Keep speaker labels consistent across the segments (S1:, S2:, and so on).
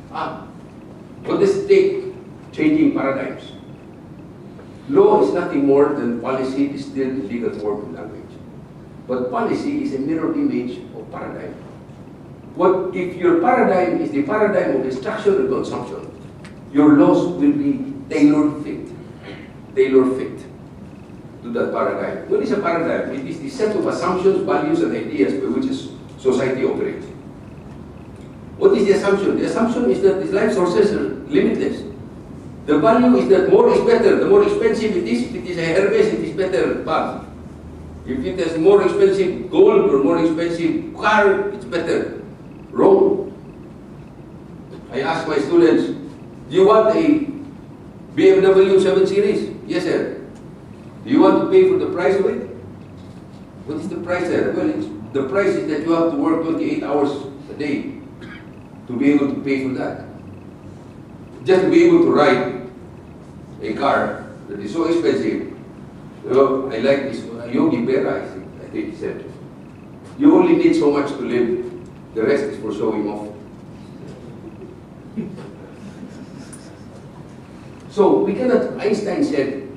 S1: What does it take? Changing paradigms. Law is nothing more than policy distilled in legal form and language. But policy is a mirror image of paradigm. What if your paradigm is the paradigm of extraction and consumption? Your laws will be tailor fit to that paradigm. What is a paradigm? It is the set of assumptions, values, and ideas by which a society operates. What is the assumption? The assumption is that these life sources are limitless. The value is that more is better. The more expensive it is, if it is a Hermes, it is better bath. If it has more expensive gold or more expensive car, it's better. Wrong. I ask my students, do you want a BMW 7 Series? Yes, sir. Do you want to pay for the price of it? What is the price there? Well, the price is that you have to work 28 hours a day to be able to pay for that. Just to be able to ride a car that is so expensive. You know, I like this Yogi Berra, I think he said, you only need so much to live. The rest is for showing off. So we cannot, Einstein said,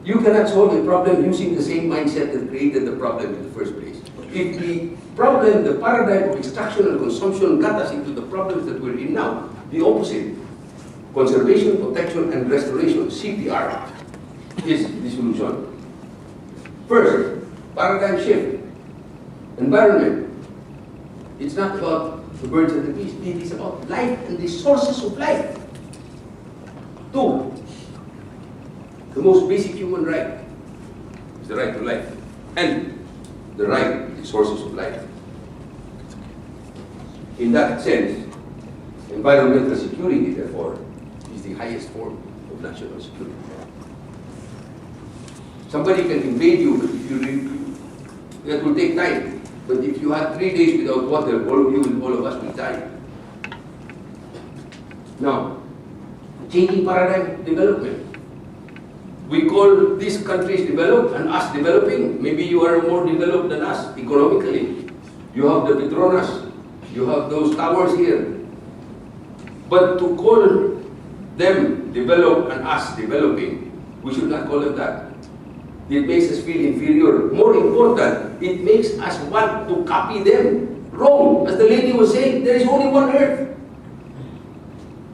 S1: you cannot solve a problem using the same mindset that created the problem in the first place. If the problem, the paradigm of extraction and consumption got us into the problems that we're in now, the opposite, conservation, protection, and restoration, CPR, is the solution. First, paradigm shift. Environment. It's not about the birds and the bees, it is about life and the sources of life. Two, the most basic human right is the right to life, and the right to the sources of life. In that sense, environmental security, therefore, is the highest form of national security. Somebody can invade you, but if that will take time. But if you have 3 days without water, all of us will die. Now, changing paradigm development. We call these countries developed and us developing. Maybe you are more developed than us economically. You have the Petronas, you have those towers here. But to call them developed and us developing, we should not call them that. It makes us feel inferior. More important, it makes us want to copy them. Wrong. As the lady was saying, there is only one earth.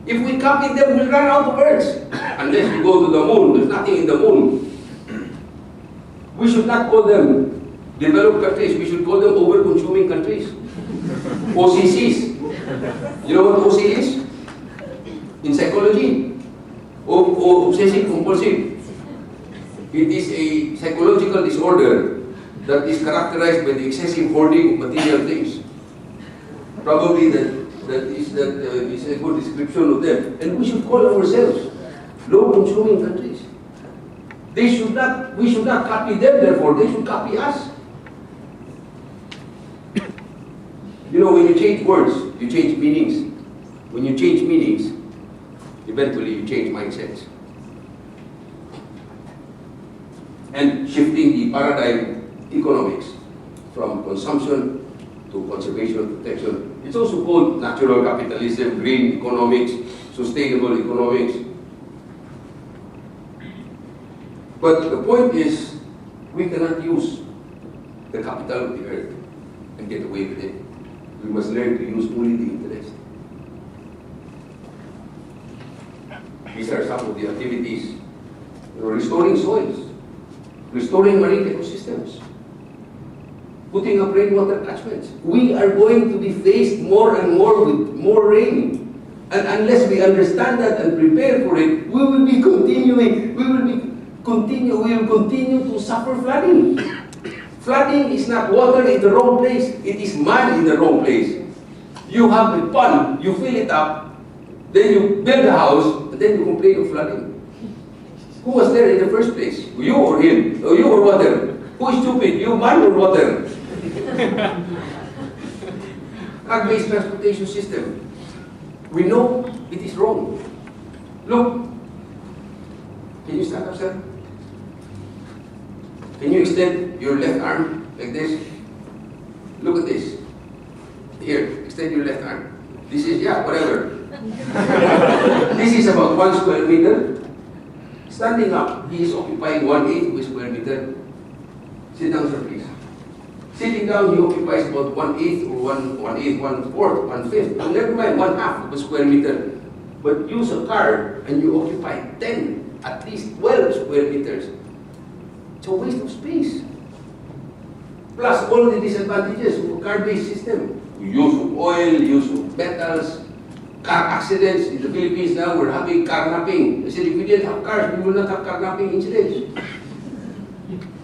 S1: If we copy them, we'll run out of Earths. Unless we go to the moon, there's nothing in the moon. We should not call them developed countries, we should call them over-consuming countries. OCCs. You know what OC is? In psychology? Obsessive compulsive. It is a psychological disorder that is characterized by the excessive hoarding of material things. Probably that is a good description of them. And we should call ourselves low-consuming countries. We should not copy them, therefore, they should copy us. You know, when you change words, you change meanings. When you change meanings, eventually you change mindsets. And shifting the paradigm economics from consumption to conservation, protection. It's also called natural capitalism, green economics, sustainable economics. But the point is, we cannot use the capital of the earth and get away with it. We must learn to use only the interest. These are some of the activities. Restoring soils, restoring marine ecosystems, putting up rainwater catchments. We are going to be faced more and more with more rain. And unless we understand that and prepare for it, we will continue to suffer flooding. Flooding is not water in the wrong place, it is man in the wrong place. You have a pond, you fill it up, then you build a house, and then you complain of flooding. Who was there in the first place? You or him? Or you or water? Who is stupid? You, man, or water? Car-based transportation system. We know it is wrong. Look. Can you stand up, sir? Can you extend your left arm like this? Look at this. Here, extend your left arm. This is, yeah, whatever. This is about 1 square meter. Standing up, he is occupying 1/8 of a square meter. Sit down, sir, please. Sitting down, he occupies about 1/8 or 1/8, 1/4, 1/5. Never mind 1/2 of a square meter. But use a car and you occupy 10, at least 12 square meters. It's a waste of space. Plus all the disadvantages of a car-based system. Use of oil, use of metals, car accidents. In the Philippines now, we're having carnapping. I said, if we didn't have cars, we will not have carnapping incidents.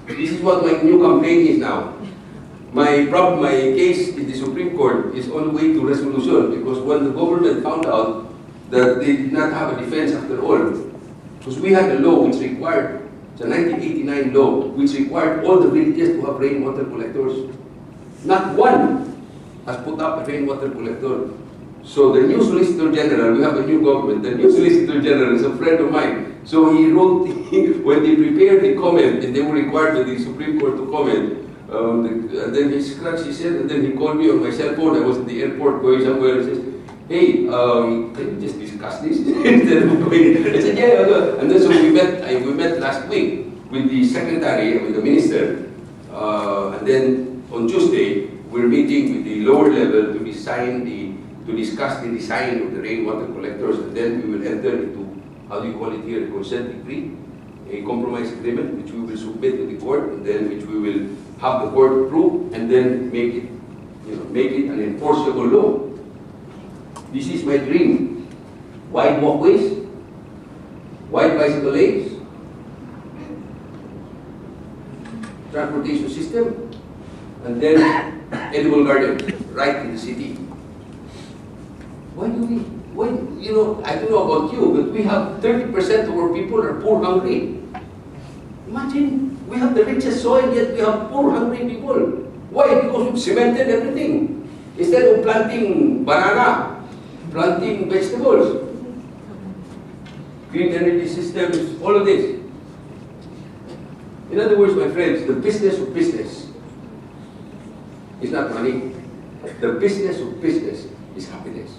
S1: This is what my new campaign is now. My case in the Supreme Court is on the way to resolution because when the government found out that they did not have a defense after all, because we had a law which required, it's a 1989 law, which required all the villages to have rainwater collectors. Not one has put up a rainwater collector. So the new Solicitor General, we have a new government, the new Solicitor General is a friend of mine. So he wrote, when they prepared the comment, and they were required by the Supreme Court to comment, and then he scratched his head, and then he called me on my cell phone. I was at the airport going somewhere, and says, hey, can we just discuss this instead of going? I said, yeah. And then so we met last week with the secretary, with the minister, and then on Tuesday, we're meeting with the lower level to discuss the design of the rainwater collectors, and then we will enter into, how do you call it here, a consent decree, a compromise agreement, which we will submit to the court, and then which we will have the court approve, and then make it, make it an enforceable law. This is my dream. Wide walkways, wide bicycle lanes, transportation system, and then edible garden right in the city. I don't know about you, but we have 30% of our people are poor hungry. Imagine, we have the richest soil, yet we have poor hungry people. Why? Because we've cemented everything. Instead of planting banana, planting vegetables, green energy systems, all of this. In other words, my friends, the business of business is not money. The business of business is happiness.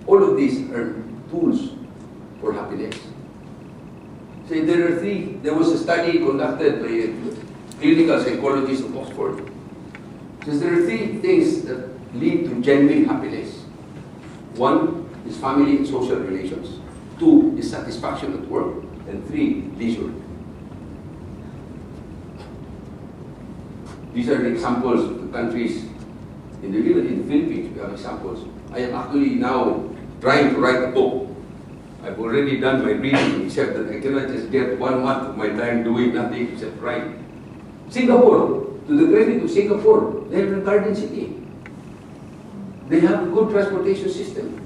S1: All of these are tools for happiness. So there was a study conducted by a clinical psychologist of Oxford. It says there are 3 things that lead to genuine happiness. 1 is family and social relations. 2 is satisfaction at work. And 3, leisure. These are the examples of the countries in the Philippines. We have examples. I am actually now trying to write a book. I've already done my reading, except that I cannot just get 1 month of my time doing nothing except write. Singapore, to the credit of Singapore, they have a garden city. They have a good transportation system.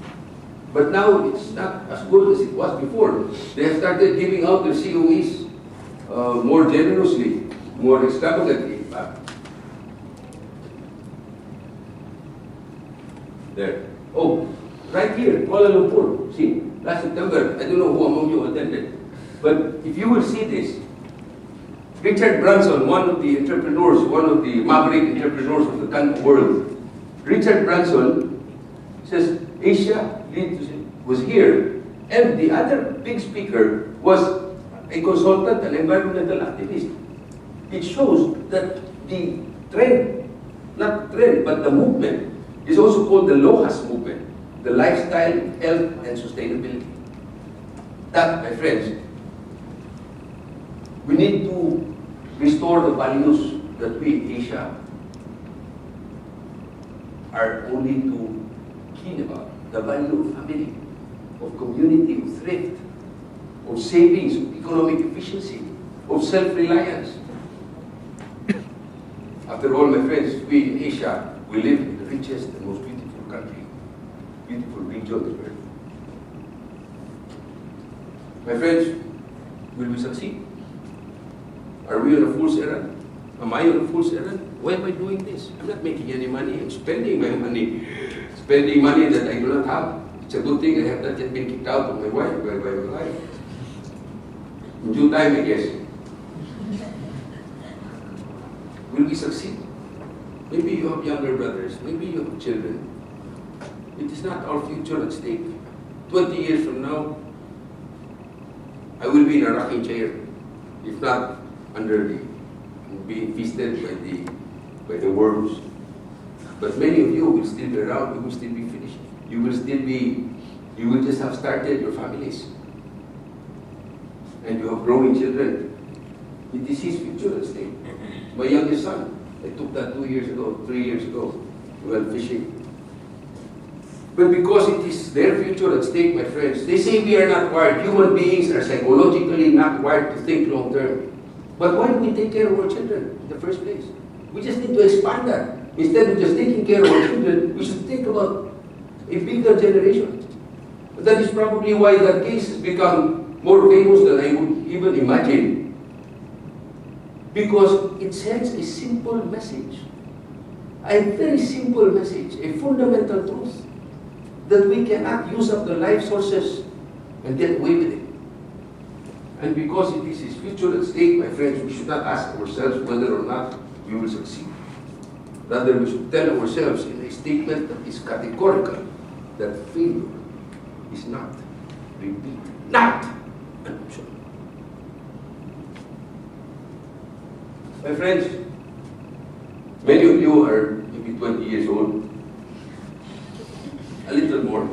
S1: But now it's not as good as it was before. They have started giving out their COEs more generously, more extravagantly. There. Oh, right here, Kuala Lumpur. See, last September, I don't know who among you attended, but if you will see this, Richard Branson, one of the entrepreneurs, one of the maverick entrepreneurs of the world, Richard Branson says Asia was here, and the other big speaker was a consultant, an environmental activist. It shows that the trend, not trend, but the movement, is also called the LOHAS movement, the lifestyle, health, and sustainability. That, my friends, we need to restore the values that we in Asia are only too keen about. The value of family, of community, of thrift, of savings, of economic efficiency, of self-reliance. After all, my friends, we in Asia, we live in the richest and most beautiful country, beautiful region of the earth. My friends, will we succeed? Are we on a fool's errand? Am I on a fool's errand? Why am I doing this? I'm not making any money. I'm spending my money. Spending money that I do not have. It's a good thing I have not yet been kicked out of my wife, by my wife. In due time, I guess. Will we succeed? Maybe you have younger brothers. Maybe you have children. It is not our future at stake. 20 years from now, I will be in a rocking chair, if not being feasted by the worms. But many of you will still be around, you will still be finished. You will just have started your families. And you have growing children. It is his future at stake. My youngest son, I took that 3 years ago, we went fishing. But because it is their future at stake, my friends, they say we are not wired. Human beings are psychologically not wired to think long term. But why do we take care of our children in the first place? We just need to expand that. Instead of just taking care of our children, we should think about a bigger generation. That is probably why that case has become more famous than I would even imagine. Because it sends a simple message, a very simple message, a fundamental truth, that we cannot use up the life sources and get away with it. And because it is his future at stake, my friends, we should not ask ourselves whether or not we will succeed. Rather, we should tell ourselves in a statement that is categorical that failure is not, repeat, not an option. My friends, many of you are maybe 20 years old, a little more.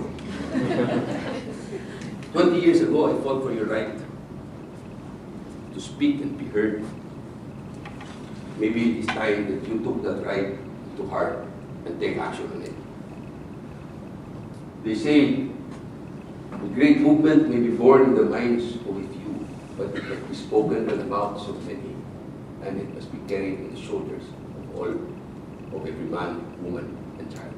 S1: 20 years ago, I fought for your right to speak and be heard. Maybe it is time that you took that right to heart and take action on it. They say a great movement may be born in the minds of a few, but it must be spoken in the mouths of many, and it must be carried in the shoulders of all, of every man, woman, and child.